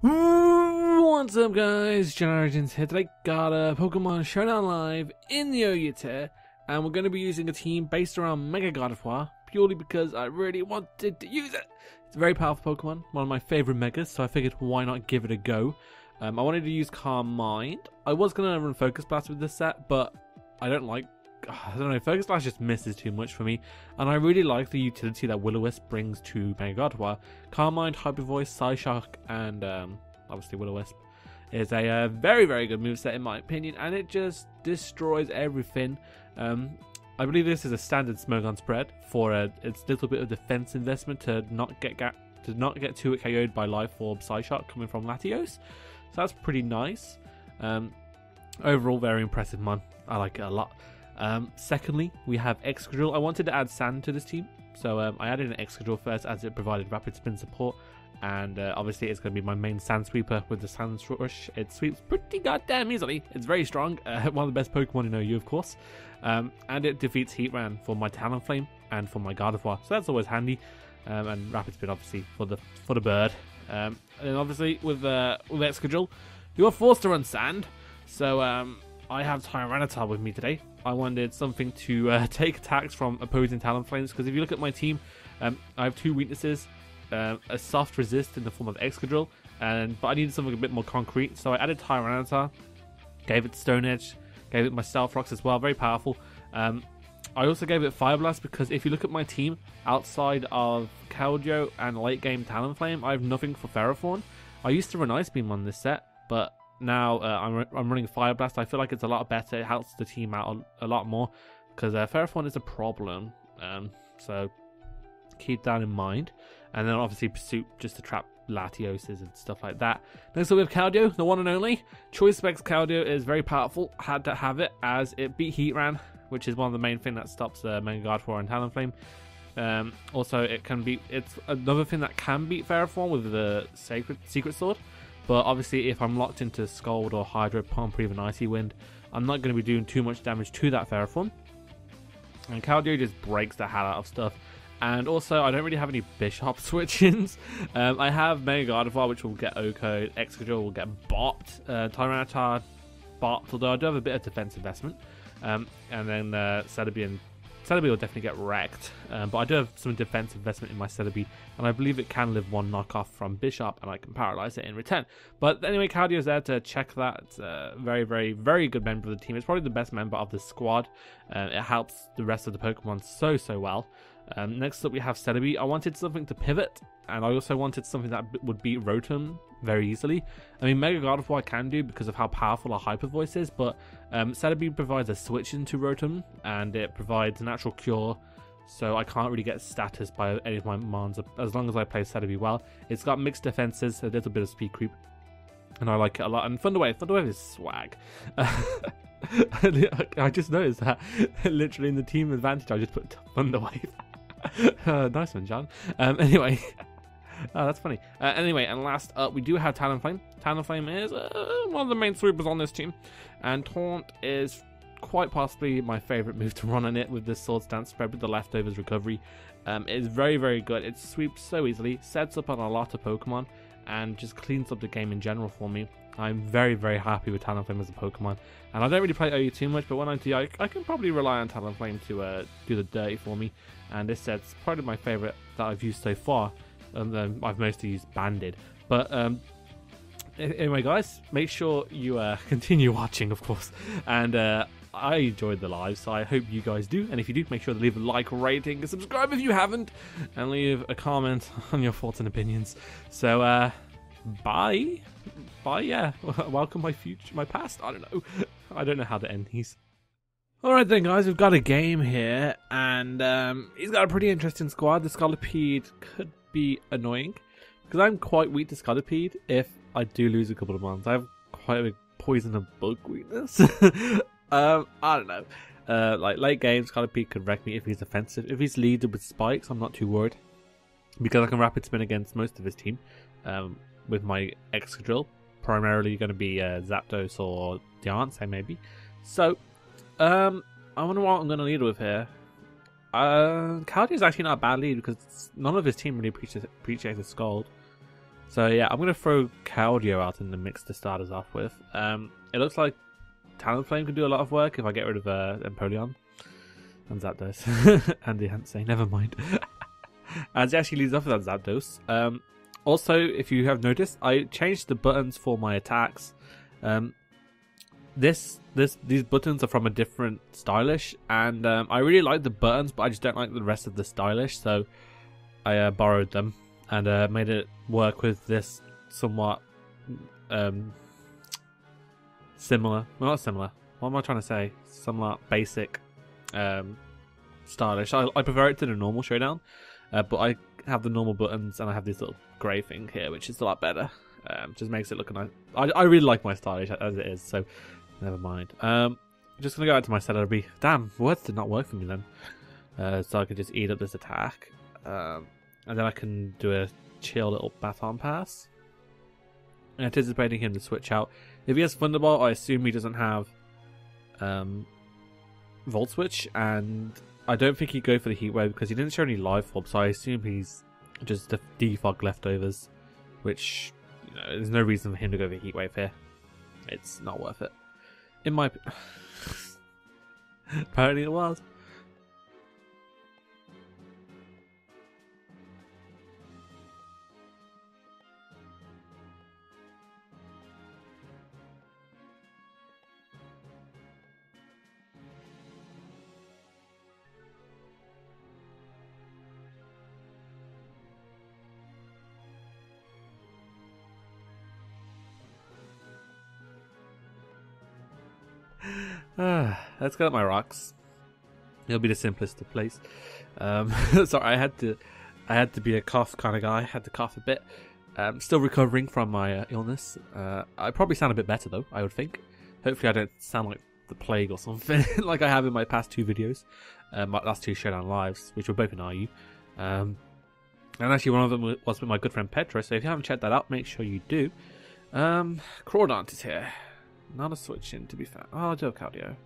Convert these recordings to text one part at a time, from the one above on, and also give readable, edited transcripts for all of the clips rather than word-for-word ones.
What's up, guys? JohnOrigins here. Today got a Pokemon Showdown live in the OU tier, and we're going to be using a team based around Mega Gardevoir purely because I really wanted to use it. It's a very powerful Pokemon, one of my favourite Megas, so I figured why not give it a go. I wanted to use Calm Mind. I was going to run Focus Blast with this set, but I don't know, Focus Blast just misses too much for me, and I really like the utility that Will-O-Wisp brings to Mega Gardevoir. Calm Mind, Hyper Voice, Psyshock, and obviously Will-O-Wisp is a very, very good moveset in my opinion, and it just destroys everything. I believe this is a standard Smogon spread for its little bit of defense investment to not get too KO'd by Life Orb Psyshock coming from Latios, so that's pretty nice. Overall, very impressive, man. I like it a lot. Secondly, we have Excadrill. I wanted to add Sand to this team, so I added an Excadrill first as it provided rapid spin support, and obviously it's going to be my main Sand Sweeper with the Sand Rush. It sweeps pretty goddamn easily. It's very strong, one of the best Pokemon in OU, of course, and it defeats Heatran for my Talonflame and for my Gardevoir, so that's always handy, and rapid spin obviously for the bird. And then obviously with Excadrill, you are forced to run Sand, so I have Tyranitar with me today. I wanted something to take attacks from opposing Talonflames, because if you look at my team, I have two weaknesses. A soft resist in the form of Excadrill, but I needed something a bit more concrete, so I added Tyranitar, gave it Stone Edge, gave it my Stealth Rocks as well, very powerful. I also gave it Fire Blast because if you look at my team, outside of Keldeo and late game Talonflame, I have nothing for Ferrothorn. I used to run Ice Beam on this set, but now I'm running Fire Blast. I feel like it's a lot better. It helps the team out a lot more because Ferrothorn is a problem, so keep that in mind. And then obviously Pursuit just to trap Latioses and stuff like that. Next up we have Keldeo, the one and only. Choice Specs Keldeo is very powerful. Had to have it as it beat Heatran, which is one of the main things that stops Mega Gardevoir and Talonflame. Also, it's another thing that can beat Ferrothorn with the Secret Sword. But obviously, if I'm locked into Scald or Hydro Pump or even Icy Wind, I'm not going to be doing too much damage to that Ferrothorn. And Keldeo just breaks the hell out of stuff. And also, I don't really have any Bishop switch-ins. I have Mega Gardevoir, which will get OHKO'd. Excadrill will get bopped. Tyranitar bopped, although I do have a bit of defense investment. And then Celebi will definitely get wrecked. But I do have some defense investment in my Celebi, and I believe it can live one knockoff from Bishop, and I can paralyze it in return. But anyway, Keldeo is there to check that. It's a very, very, very good member of the team. It's probably the best member of the squad. It helps the rest of the Pokemon so well. Next up we have Celebi. I wanted something to pivot, and I also wanted something that would beat Rotom very easily. I mean, Mega Gardevoir can do because of how powerful our Hyper Voice is, but Celebi provides a switch into Rotom, and it provides a natural cure, so I can't really get status by any of my Mons as long as I play Celebi well. It's got mixed defenses, a little bit of speed creep, and I like it a lot. And Thunderwave is swag. I just noticed that literally in the team advantage I just put Thunderwave. Nice one, John. Anyway, oh, that's funny. Anyway, and last up, we do have Talonflame. Talonflame is one of the main sweepers on this team, and Taunt is quite possibly my favourite move to run on it with this Swords Dance spread with the leftovers recovery. It is very, very good. It sweeps so easily, sets up on a lot of Pokemon, and just cleans up the game in general for me. I'm very, very happy with Talonflame as a Pokemon, and I don't really play OU too much, but when I do, I can probably rely on Talonflame to do the dirty for me, and this set's probably my favourite that I've used so far, and then I've mostly used Banded. But anyway, guys, make sure you continue watching, of course, and I enjoyed the live, so I hope you guys do, and if you do, make sure to leave a like, rating, and subscribe if you haven't, and leave a comment on your thoughts and opinions. So, bye, yeah, welcome my past, I don't know how to end these. Alright then, guys, we've got a game here, and he's got a pretty interesting squad. The Scolipede could be annoying, because I'm quite weak to Scolipede if I do lose a couple of Mons. I have quite a big poison and bug weakness. I don't know. Like late game, Scolipede could wreck me if he's offensive. If he's leaded with spikes, I'm not too worried, because I can rapid spin against most of his team with my Excadrill. Primarily going to be Zapdos or Deontay maybe. So, I wonder what I'm going to lead with here. Keldeo is actually not a bad lead because none of his team really appreciates Scald. So yeah, I'm going to throw Gardevoir out in the mix to start us off with. It looks like Talonflame can do a lot of work if I get rid of Empoleon. And Zapdos. and the Hansei, never mind. As it actually leads off with that Zapdos. Also, if you have noticed, I changed the buttons for my attacks. These buttons are from a different stylish, and I really like the buttons, but I just don't like the rest of the stylish, so I borrowed them and made it work with this somewhat similar. Well, not similar. What am I trying to say? Somewhat basic stylish. I prefer it to the normal Showdown, but I have the normal buttons and I have this little grey thing here, which is a lot better. Just makes it look nice. I really like my stylish as it is, so never mind. I'm just gonna go out to my Celebi. Damn, words did not work for me then. So I could just eat up this attack, and then I can do a chill little baton pass. Anticipating him to switch out. If he has Thunderbolt, I assume he doesn't have Volt Switch, and I don't think he'd go for the Heat Wave because he didn't show any Life Orb, so I assume he's just the defog leftovers, which, you know, there's no reason for him to go for Heat Wave here. It's not worth it. In my apparently it was. Let's get up my rocks. It'll be the simplest to place. Sorry, I had to be a cough kind of guy. I had to cough a bit. Still recovering from my illness. I probably sound a bit better though, I would think. Hopefully I don't sound like the plague or something like I have in my past 2 videos. My last 2 Showdown lives, which were both in RU. And actually one of them was with my good friend Petra, so if you haven't checked that out, make sure you do. Crawdaunt is here. Not a switch in, to be fair. Oh, I'll do a cardio.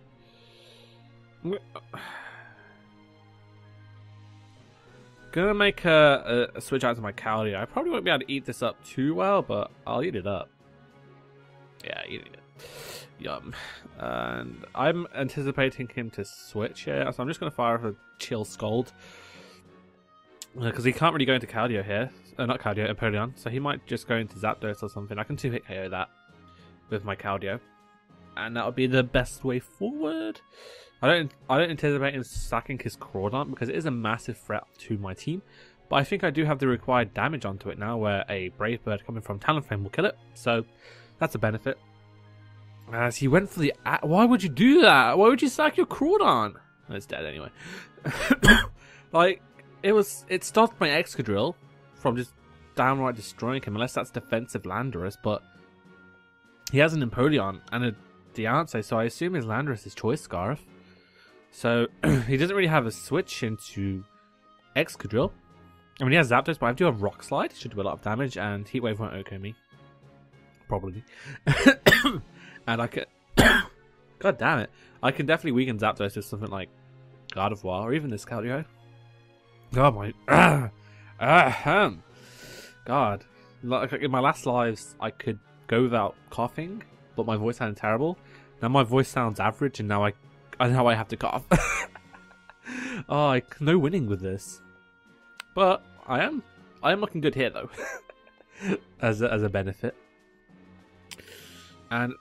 Gonna make a switch out to my cardio. I probably won't be able to eat this up too well, but I'll eat it up. Yeah, eating it. Yum. And I'm anticipating him to switch here, so I'm just gonna fire off a chill Scold. Because he can't really go into cardio here. Not cardio, Empoleon. So he might just go into Zapdos or something. I can 2-hit KO that with my cardio. And that would be the best way forward. I don't anticipate him sacking his Crawdaunt because it is a massive threat to my team. But I think I do have the required damage onto it now, where a Brave Bird coming from Talonflame will kill it. So that's a benefit. As he went for the... Why would you do that? Why would you sack your Crawdaunt? Oh, it's dead anyway. Like, it stopped my Excadrill from just downright destroying him, unless that's defensive Landorus, but he has an Empoleon and a Deontay, so I assume his Landorus is Choice Scarf. So he doesn't really have a switch into Excadrill. I mean, he has Zapdos, but I do have Rock Slide. Should do a lot of damage, and Heat Wave won't OK me. Probably. And I could... God damn it. I can definitely weaken Zapdos with something like Gardevoir, or even this Gardevoir. God, my... God. Like, in my last lives, I could go without coughing, but my voice sounded terrible. Now my voice sounds average, and now I have to cough. Oh, no winning with this. But I am looking good here though, as a benefit. And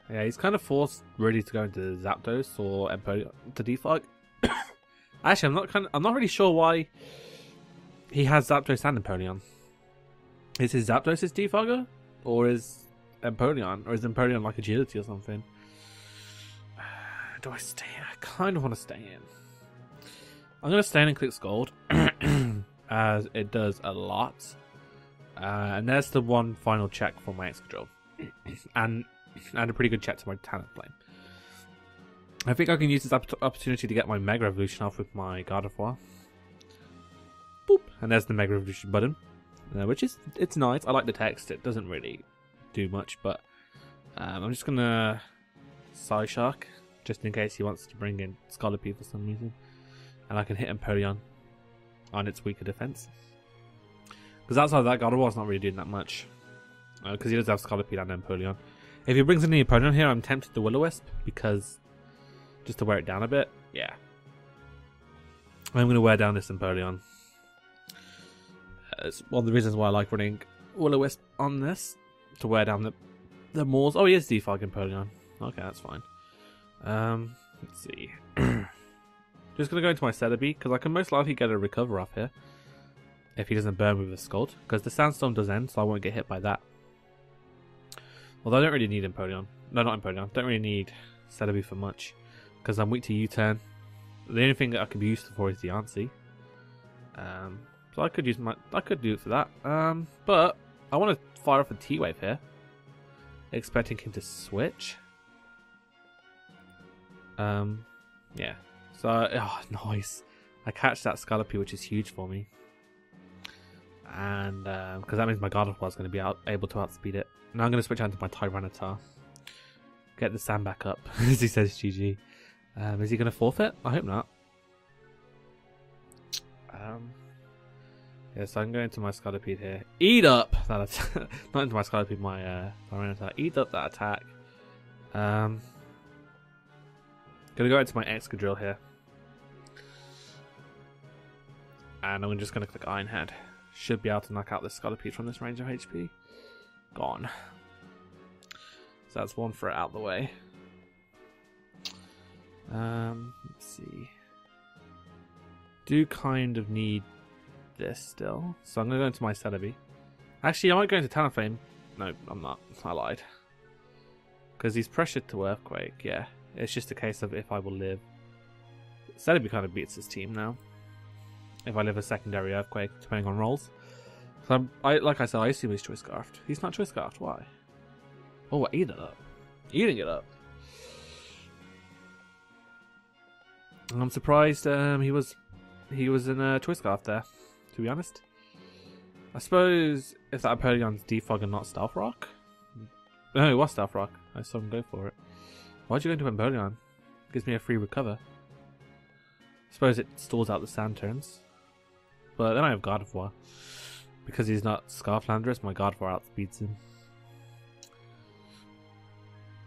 yeah, he's kind of forced really to go into Zapdos or Empoleon to defog. Actually, I'm not really sure why he has Zapdos and Empoleon. Is his Zapdos his defogger, or is Empoleon, like agility or something? Do I stay? I kind of want to stay in. I'm going to stay in and click Scold, as it does a lot. And there's the one final check for my Excadrill. and a pretty good check to my Talonflame. I think I can use this opportunity to get my Mega Evolution off with my Gardevoir. Boop! And there's the Mega Evolution button, which is, it's nice. I like the text. It doesn't really do much, but I'm just going to Psyshark, just in case he wants to bring in Scolipede for some reason. And I can hit Empoleon on its weaker defense. Because outside of that, Gardevoir's not really doing that much. Because he does have Scolipede and Empoleon. If he brings in the Empoleon here, I'm tempted to Will-O-Wisp. Because just to wear it down a bit. Yeah. I'm going to wear down this Empoleon. It's one of the reasons why I like running Will-O-Wisp on this. To wear down the Moors. Oh, he is Defog Empoleon. Okay, that's fine. Let's see. Just going to go into my Celebi. Because I can most likely get a Recover off here. If he doesn't burn with a Scald. Because the Sandstorm does end, so I won't get hit by that. Although I don't really need Empoleon. No, not Empoleon. Don't really need Celebi for much. Because I'm weak to U-turn. The only thing that I could be useful for is the Diancie. So I could do it for that. But I want to fire off a T-Wave here. Expecting him to switch. Yeah. So, oh, nice. I catch that Scolipede, which is huge for me. And, because that means my Gardevoir is going to be able to outspeed it. Now I'm going to switch out to my Tyranitar. Get the sand back up, as he says GG. Is he going to forfeit? I hope not. Yeah, so I can go into my Scolipede here. Eat up that attack. Not into my Scolipede, my Tyranitar. Eat up that attack. Gonna go into my Excadrill here. And I'm just gonna click Iron Head. Should be able to knock out this Scolipede from this range of HP. Gone. So that's one for it out the way. Let's see. Do kind of need this still. So I'm going to go into my Celebi. Actually, I might go into Talonflame. No, I'm not. I lied. Because he's pressured to Earthquake, yeah. It's just a case of if I will live. Celebi kind of beats his team now. If I live a secondary Earthquake, depending on rolls. So like I said, I assume he's Choice Scarfed. He's not Choice Scarfed, why? Oh, eat it up. Eating it up. I'm surprised he was in a Choice Scarf there, to be honest. I suppose if that Empoleon's Defog and not Stealth Rock? No, it was Stealth Rock. I saw him go for it. Why'd you go into Empoleon? Gives me a free recover. I suppose it stalls out the sand turns. But then I have Gardevoir. Because he's not Scarf Landorus, my Gardevoir outspeeds him.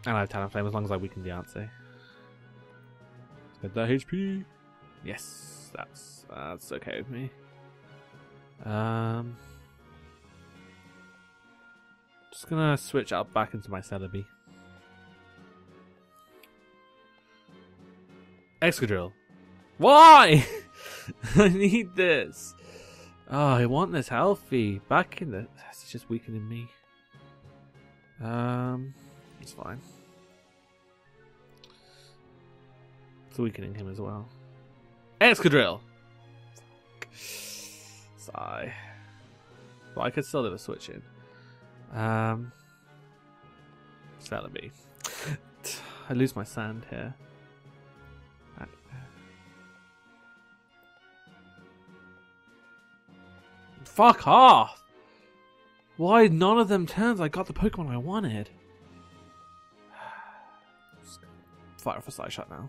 And I have Talonflame as long as I weaken the Diancie. Let's get that HP. Yes, that's okay with me. Just gonna switch out back into my Celebi. Excadrill. Why? I need this. Oh, I want this healthy. Back in the. It's just weakening me. It's fine. It's weakening him as well. Excadrill. Sigh. But I could still do a switch in. Celebi. I lose my sand here. Fuck off! Why none of them turns? I got the Pokemon I wanted. Fire off a Side Shot now.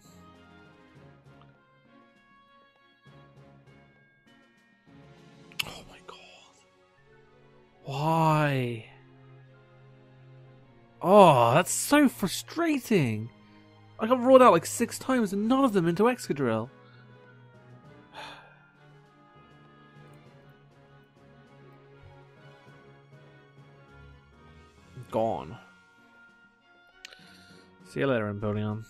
Oh my god. Why? Oh, that's so frustrating. I got rolled out like 6 times and none of them into Excadrill. Gone. See you later, Empoleon.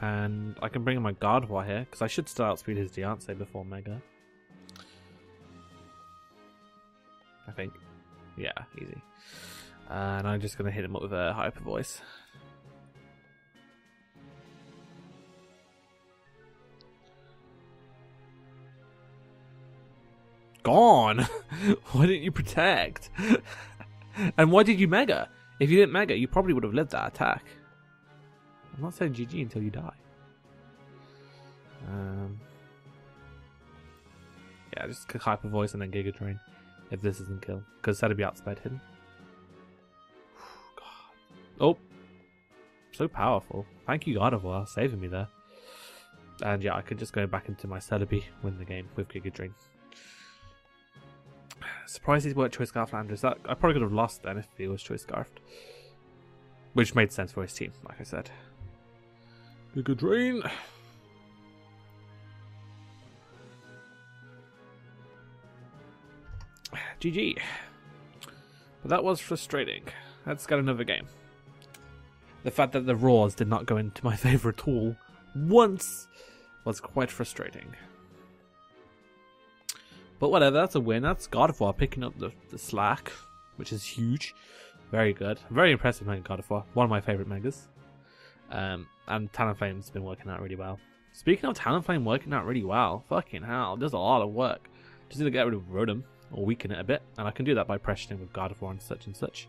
And I can bring in my Gardevoir here, because I should still outspeed his Diancie before Mega. I think. Yeah, easy. And I'm just going to hit him up with a Hyper Voice. Gone! Why didn't you protect? And why did you Mega? If you didn't Mega, you probably would have lived that attack. I'm not saying GG until you die. Yeah, just Hyper Voice and then Giga Drain if this isn't kill. Because that'd be outsped hidden. God. Oh! So powerful. Thank you, Gardevoir, saving me there. And yeah, I could just go back into my Celebi, win the game with Giga Drain. Surprised he's worked Choice Scarf Landers. That I probably could have lost then if he was Choice Scarfed. Which made sense for his team, like I said. Giga Drain. GG. But that was frustrating. Let's get another game. The fact that the roars did not go into my favourite tool once was quite frustrating. But whatever, that's a win. That's Gardevoir picking up the slack, which is huge. Very good. Very impressive Mega Gardevoir. One of my favourite Megas. And Talonflame's been working out really well. Speaking of Talonflame working out really well, fucking hell, there's a lot of work. Just need to get rid of Rotom, or weaken it a bit, and I can do that by pressuring with Gardevoir and such and such.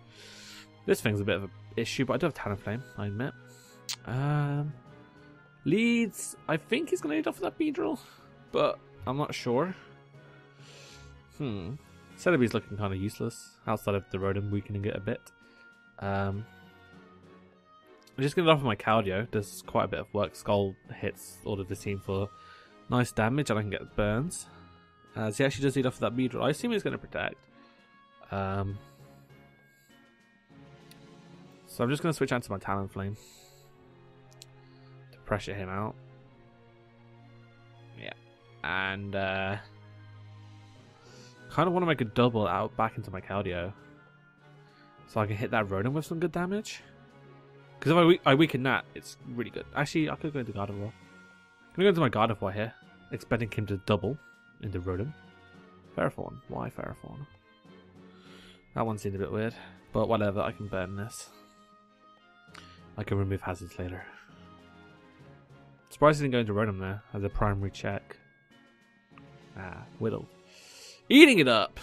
This thing's a bit of an issue, but I do have Talonflame, I admit. Leads, I think he's going to lead off with that Beedrill, but I'm not sure. Celebi's looking kind of useless, outside of the Rotom weakening it a bit. I'm just going to go off with my Keldeo. Does quite a bit of work. Skull hits all of the team for nice damage, and I can get burns. As he actually does lead off with that Beedrill. I assume he's going to protect. So I'm just going to switch out to my Talonflame to pressure him out. Yeah. And kind of want to make a double out back into my Keldeo, so I can hit that Rotom with some good damage. Because if I weaken that, it's really good. Actually, I could go into Gardevoir. I'm going to go into my Gardevoir here, expecting him to double into Rotom. Ferrothorn. Why Ferrothorn? That one seemed a bit weird. But whatever, I can burn this. I can remove hazards later. Surprised he didn't go into Rotom there as a primary check. Whittled. Eating it up!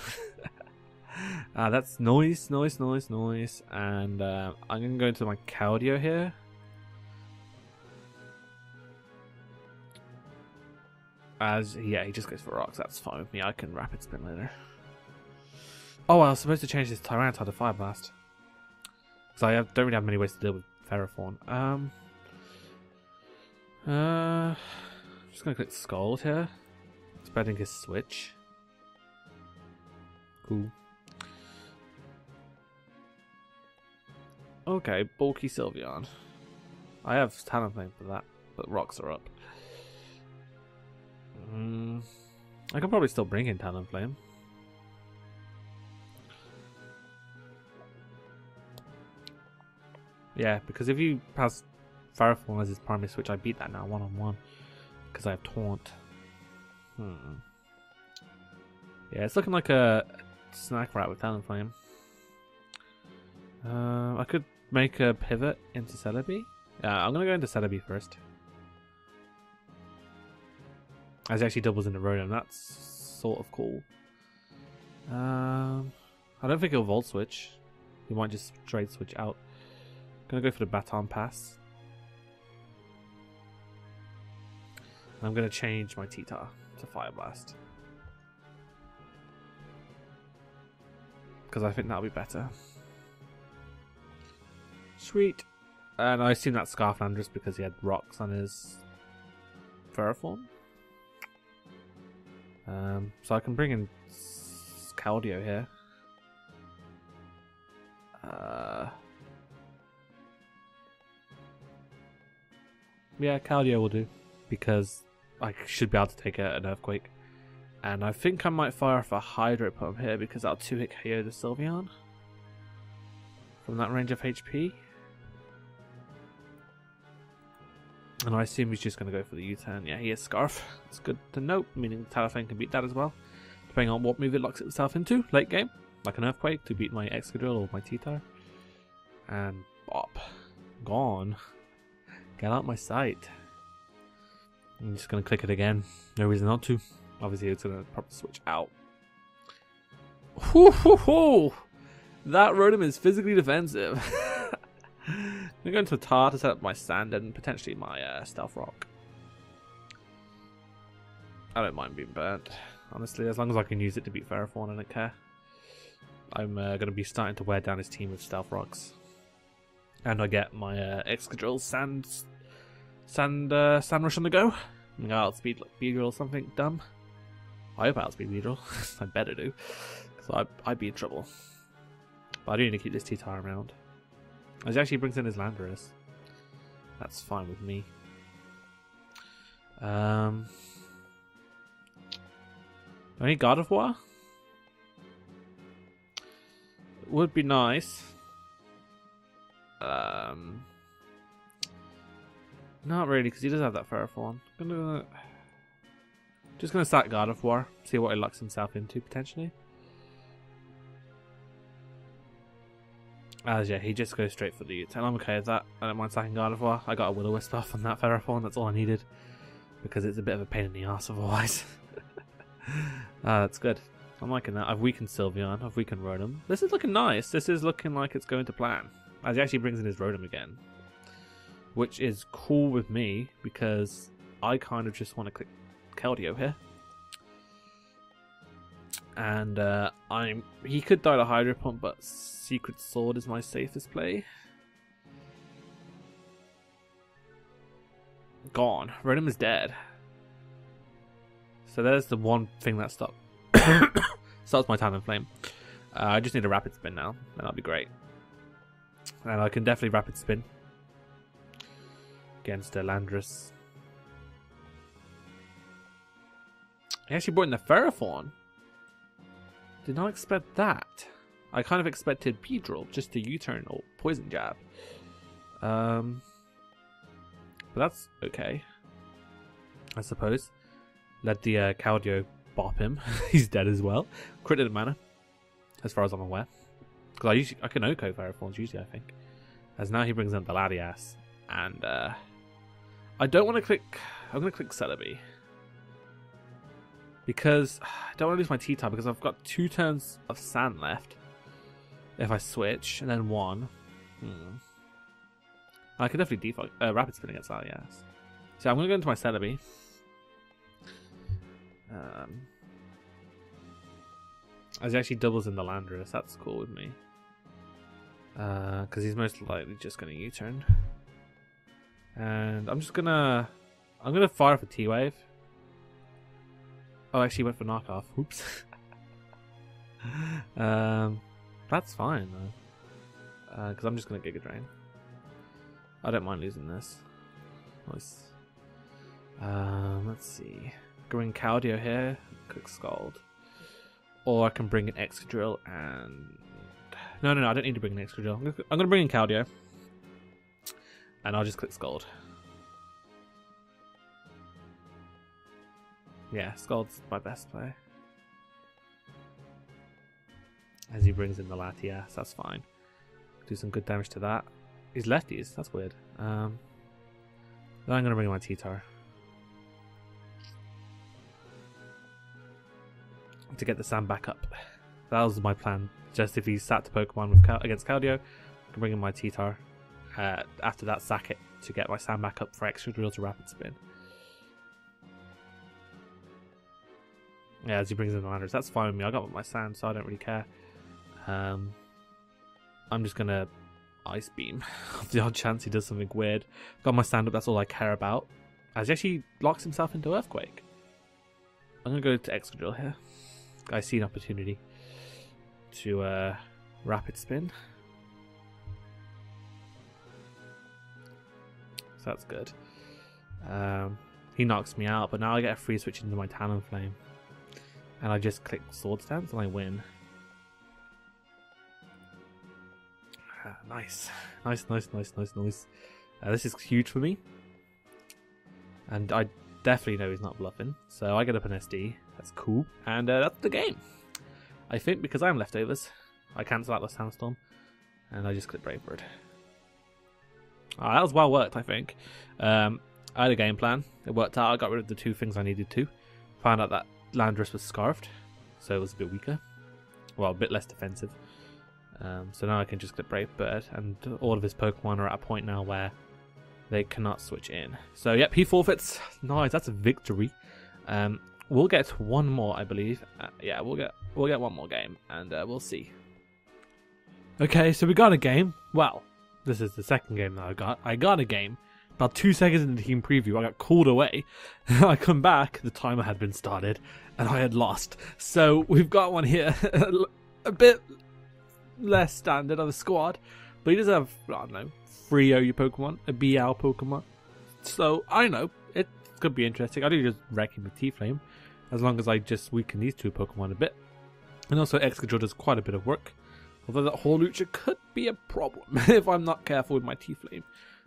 That's noise. And I'm going to go into my Keldeo here. Yeah, he just goes for rocks. That's fine with me. I can rapid spin later. Oh, I was supposed to change this Tyranitar to Fire Blast. Because I don't really have many ways to deal with Ferrothorn. Just going to click Scald here. Expecting his switch. Cool. Okay, bulky Sylveon. I have Talonflame for that, but rocks are up. I can probably still bring in Talonflame. Yeah, because if you pass Ferrothorn as his primary switch, I beat that now one-on-one. Because I have Taunt. Yeah, it's looking like a snack rat with Talonflame. I could make a pivot into Celebi. Yeah, I'm going to go into Celebi first. As he actually doubles into Rotom, that's sort of cool. I don't think he'll Volt Switch. He might just straight switch out. I'm going to go for the Baton Pass. I'm going to change my T-Tar to Fire Blast. Because I think that'll be better. Sweet. And I assume that's Scarflanders because he had rocks on his Ferrothorn. So I can bring in Keldeo here. Yeah, Keldeo will do because I should be able to take an Earthquake. And I think I might fire off a Hydro Pump here because I'll 2-hit KO the Sylveon from that range of HP. And I assume he's just going to go for the U-turn. Yeah, he is Scarf. It's good to note, meaning Talonflame can beat that as well. Depending on what move it locks itself into late game. Like an Earthquake to beat my Excadrill or my T-Tar. And bop. Gone. Get out my sight. I'm just going to click it again. No reason not to. Obviously it's going to probably switch out. Hoo! That Rotom is physically defensive. I'm going to go into a Tar to set up my Sand and potentially my Stealth Rock. I don't mind being burnt, honestly, as long as I can use it to beat Ferrothorn, I don't care. I'm going to be starting to wear down his team with Stealth Rocks. And I get my Excadrill Sand Rush on the go. I'm going to outspeed like Beedrill or something dumb. I hope I outspeed Beedrill. I better do. So I'd be in trouble. But I do need to keep this T-Tar around. As he actually brings in his Landorus. That's fine with me. Any Gardevoir? Would be nice. Not really, because he does have that Ferrothorn. Just gonna sack Gardevoir, see what he locks himself into potentially. As yeah, he just goes straight for the ult, and I'm okay with that. I don't mind sacking Gardevoir. I got a Will-O-Wisp off on that Ferrothorn, that's all I needed. Because it's a bit of a pain in the arse otherwise. That's good. I'm liking that. I've weakened Sylveon, I've weakened Rotom. This is looking nice. This is looking like it's going to plan. As he actually brings in his Rotom again. Which is cool with me, because I kind of just want to click Keldeo here. And he could die to Hydro Pump, but Secret Sword is my safest play. Gone. Rotom is dead. So there's the one thing that stops my Talonflame. I just need a Rapid Spin now, and that'll be great. And I can definitely Rapid Spin against Landorus. He actually brought in the Ferrothorn. Did not expect that. I kind of expected Beedrill just to U-turn or Poison Jab. But that's okay, I suppose. Let the Keldeo bop him. He's dead as well. Critted mana, as far as I'm aware. Because I can Oko Ferrothorns usually, I think. As now he brings in the Latias. And I don't want to click... I'm going to click Celebi. Because I don't want to lose my T-Type, because I've got 2 turns of Sand left. If I switch, and then 1. I can definitely Rapid Spin against Latias. So I'm going to go into my Celebi. As he actually doubles in the Landorus, that's cool with me. Because he's most likely just going to U-turn. And I'm just gonna fire off a T-Wave. Oh, actually he went for knockoff. Oops. That's fine though. Because I'm just gonna Giga Drain. I don't mind losing this. Nice. Let's see. Bring Keldeo here. Quick Scald. Or I can bring an Excadrill and... No, I don't need to bring an Excadrill. I'm gonna bring in Keldeo. And I'll just click Scald. Yeah, Scald's my best play. As he brings in the Latias, that's fine. Do some good damage to that. He's lefties, that's weird. Then I'm going to bring in my T-Tar. To get the Sand back up. That was my plan. Just if he sat to Pokemon with against Keldeo, I can bring in my T-Tar. After that, sack it to get my Sand back up for Excadrill to Rapid Spin. Yeah, as he brings in the Landorus, that's fine with me. I got my Sand, so I don't really care. I'm just gonna Ice Beam. The odd chance he does something weird. Got my Sand up, that's all I care about. As he actually locks himself into Earthquake. I'm gonna go to Excadrill here. I see an opportunity to Rapid Spin. So that's good. He knocks me out, but now I get a free switch into my Talonflame. And I just click Sword Stance and I win. Nice. Nice. This is huge for me. And I definitely know he's not bluffing. So I get up an SD. That's cool. And that's the game. I think because I'm leftovers, I cancel out the Sandstorm. And I just click Brave Bird. That was well worked, I think. I had a game plan. It worked out. I got rid of the 2 things I needed to. Found out that Landorus was Scarfed, so it was a bit weaker. Well, a bit less defensive. So now I can just click Brave Bird, and all of his Pokemon are at a point now where they cannot switch in. So yep, he forfeits. Nice, that's a victory. We'll get one more, I believe. Yeah, we'll get one more game, and we'll see. Okay, so we got a game. Well, this is the second game that I got. I got a game. About 2 seconds in the team preview, I got called away. I come back, the timer had been started, and I had lost. So we've got one here, a bit less standard of a squad, but he does have, I don't know, 3 OU Pokemon, a BL Pokemon. So I don't know, it could be interesting. I do just wreck him with T-Flame, as long as I just weaken these 2 Pokemon a bit. And also Excadrill does quite a bit of work, although that Hawlucha could be a problem if I'm not careful with my T-Flame.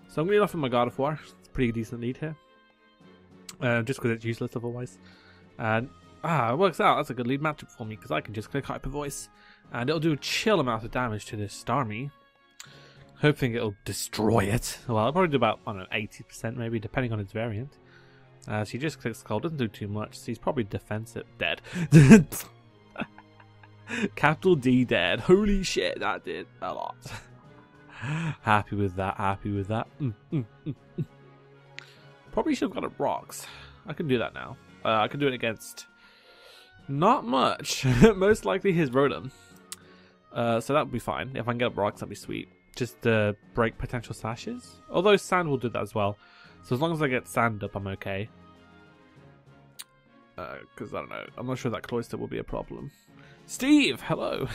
So I'm going to lead off with my Gardevoir. It's a pretty decent lead here. Just because it's useless otherwise. And, it works out. That's a good lead matchup for me because I can just click Hyper Voice. And it'll do a chill amount of damage to this Starmie. Hoping it'll destroy it. Well, it'll probably do about, I don't know, 80% maybe, depending on its variant. So he just clicks Cold, doesn't do too much. So he's probably defensive. Dead. Capital D dead. Holy shit, that did a lot. Happy with that, happy with that. Probably should have got a Rocks. I can do that now. I can do it against not much. Most likely his Rotom. So that would be fine. If I can get up Rocks, that'd be sweet. Just break potential sashes. Although Sand will do that as well. So as long as I get Sand up, I'm okay. Because I don't know. I'm not sure that Cloyster will be a problem. Steve, hello.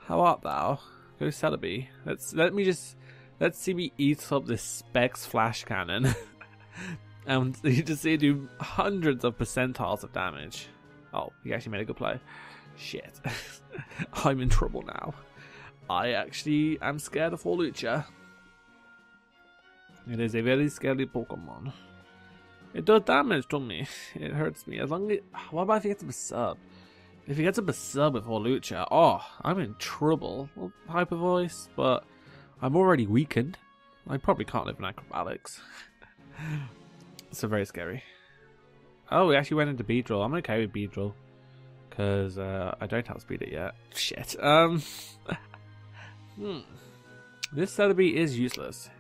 How art thou? Go Celebi. Let's see me eat up this Specs Flash Cannon. And you just see it do hundreds of percentiles of damage. Oh, he actually made a good play. Shit. I'm in trouble now. I actually am scared of Hawlucha. It is a very scary Pokemon. It does damage to me. It hurts me. As long as what about if he gets a sub? If he gets a sub with Hawlucha, oh, I'm in trouble. Well, Hyper Voice, but I'm already weakened. I probably can't live in acrobatics. So very scary. Oh, we actually went into Beedrill. I'm okay with Beedrill. Because I don't outspeed it yet. Shit. This Celebi is useless.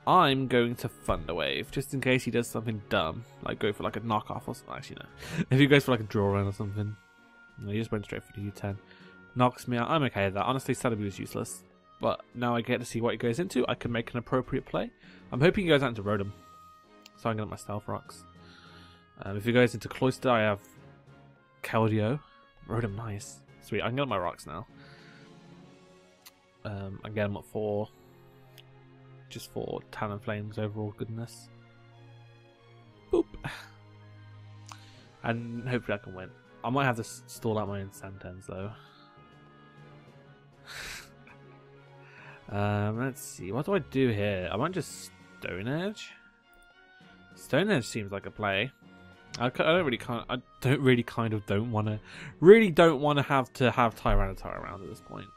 I'm going to Thunder Wave, just in case he does something dumb. Like go for like a knockoff or something. Actually, no. If he goes for like a draw run or something. No, he just went straight for the U10. Knocks me out. I'm okay with that. Honestly, Celebi was useless. But now I get to see what he goes into. I can make an appropriate play. I'm hoping he goes out into Rotom. So I'm going to get my Stealth Rocks. If he goes into Cloyster, I have Keldeo. Rotom, nice. Sweet, I can get my Rocks now. I get him up for... just for Talonflame's overall goodness. Boop. And hopefully I can win. I might have to stall out my own Santerns though. Let's see. What do I do here? I might just Stone Edge. Stone Edge seems like a play. I don't really want to have Tyranitar around at this point.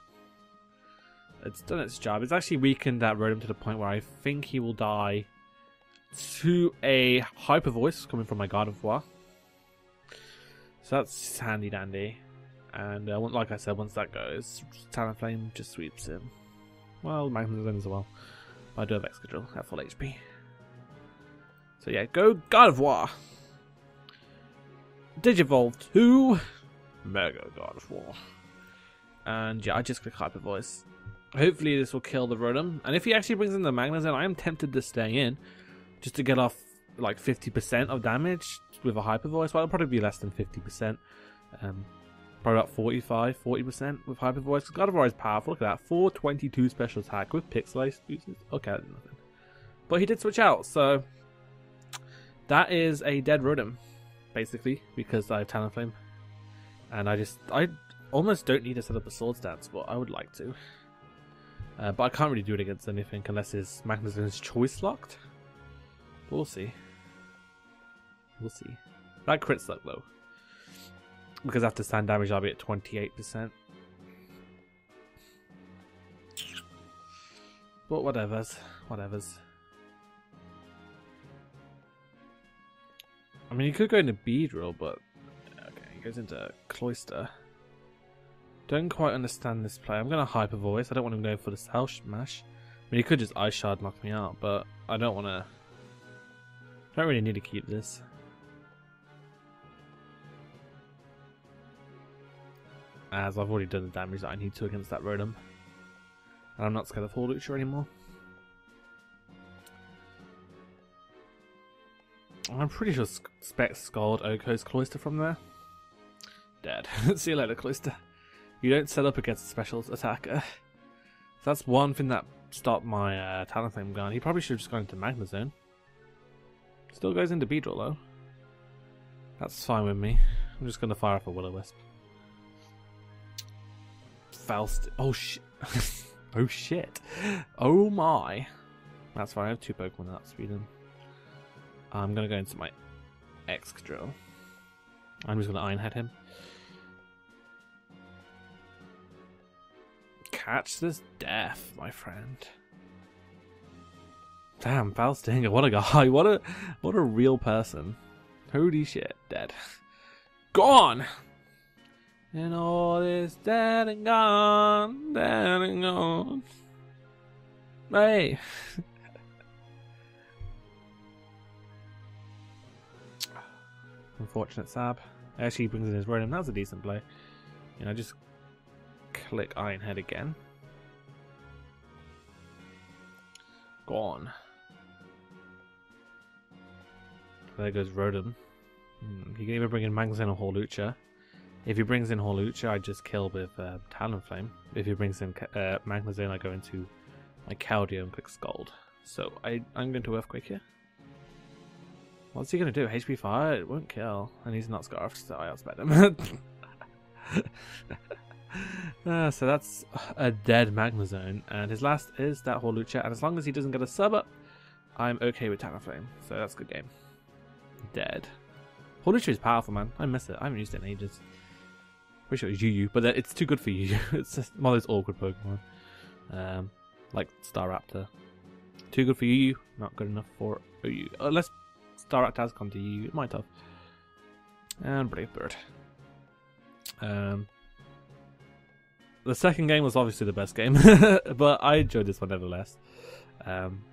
It's done its job. It's actually weakened that Rotom to the point where I think he will die to a Hyper Voice coming from my Gardevoir. So that's handy dandy. And like I said, once that goes, Talonflame just sweeps him. Well, Magnezone as well. But I do have Excadrill at full HP. So yeah, go Gardevoir! Digivolve to Mega Gardevoir. And yeah, I just click Hyper Voice. Hopefully this will kill the Rotom. And if he actually brings in the Magnezone, I am tempted to stay in. Just to get off like 50% of damage with a Hyper Voice. Well, it'll probably be less than 50%. Probably about 40% with Hyper Voice. Gardevoir is powerful. Look at that. 422 special attack with Pixelized uses. Okay, that did nothing. But he did switch out, so that is a dead Rotom, basically, because I have Talonflame. And I almost don't need to set up a Swords Dance, but I would like to. But I can't really do it against anything unless his Magnezone's choice locked. But we'll see. We'll see. That crit suck though. Because after stand damage I'll be at 28%. But whatevers. I mean, he could go into Beedrill, but okay, he goes into Cloyster. Don't quite understand this play. I'm going to Hyper Voice. I don't want him going for the Cell Smash. I mean, he could just Ice Shard knock me out, but I don't want to. Don't really need to keep this. As I've already done the damage that I need to against that Rotom. And I'm not scared of Hawlucha anymore. I'm pretty sure Spec scored Oko's Cloister from there. Dead. See you later, Cloister. You don't set up against a special attacker. So that's one thing that stopped my Talonflame gun. He probably should have just gone into Magma Zone. Still goes into Beedrill though. That's fine with me. I'm just going to fire off a Will-O-Wisp. Faust. Oh shit. Oh shit. Oh my. That's fine. I have 2 Pokemon at speed. I'm going to go into my Excadrill. I'm just going to Iron Head him. Catch this death, my friend. Damn, Faustinga, what a guy. What a real person. Holy shit, dead. Gone! And all is dead and gone, dead and gone. Hey! Unfortunate Sab. Actually, he brings in his Rotom. That's a decent play. You know, just click Iron Head again. Gone. There goes Rotom. He can either bring in Magazine or Hawlucha. If he brings in Hawlucha, I just kill with Talonflame. If he brings in Magazine, I go into my Keldeo and click Scald. So I'm going to Earthquake here. What's he going to do? HP Fire? It won't kill. And he's not Scarfed, so I outspent him. So that's a dead Magnezone. And his last is that Hawlucha. And as long as he doesn't get a sub up, I'm okay with Talonflame. So that's a good game. Dead. Hawlucha is powerful, man. I miss it. I haven't used it in ages. Wish it was Yu-Yu, but it's too good for Yu-Yu. It's just one of those awkward Pokemon. Like Staraptor. Too good for Yu-Yu, not good enough for Yu-Yu. Unless Staraptor has gone to Yu-Yu, it might have. And Brave Bird. The second game was obviously the best game, but I enjoyed this one nevertheless. And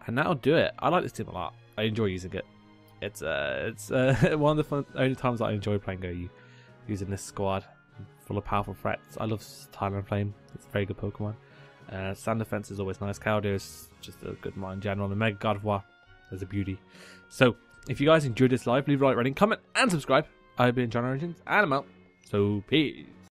that'll do it. I like this team a lot. I enjoy using it. It's one of the only times that I enjoy playing Go-Yu, using this squad full of powerful threats. I love Talonflame. It's a very good Pokemon. Sand Defense is always nice. Keldeo is just a good one in general. And Mega Gardevoir is a beauty. So if you guys enjoyed this live, leave a like, rating, comment, and subscribe. I've been JohnOrigins, and I'm out. So peace.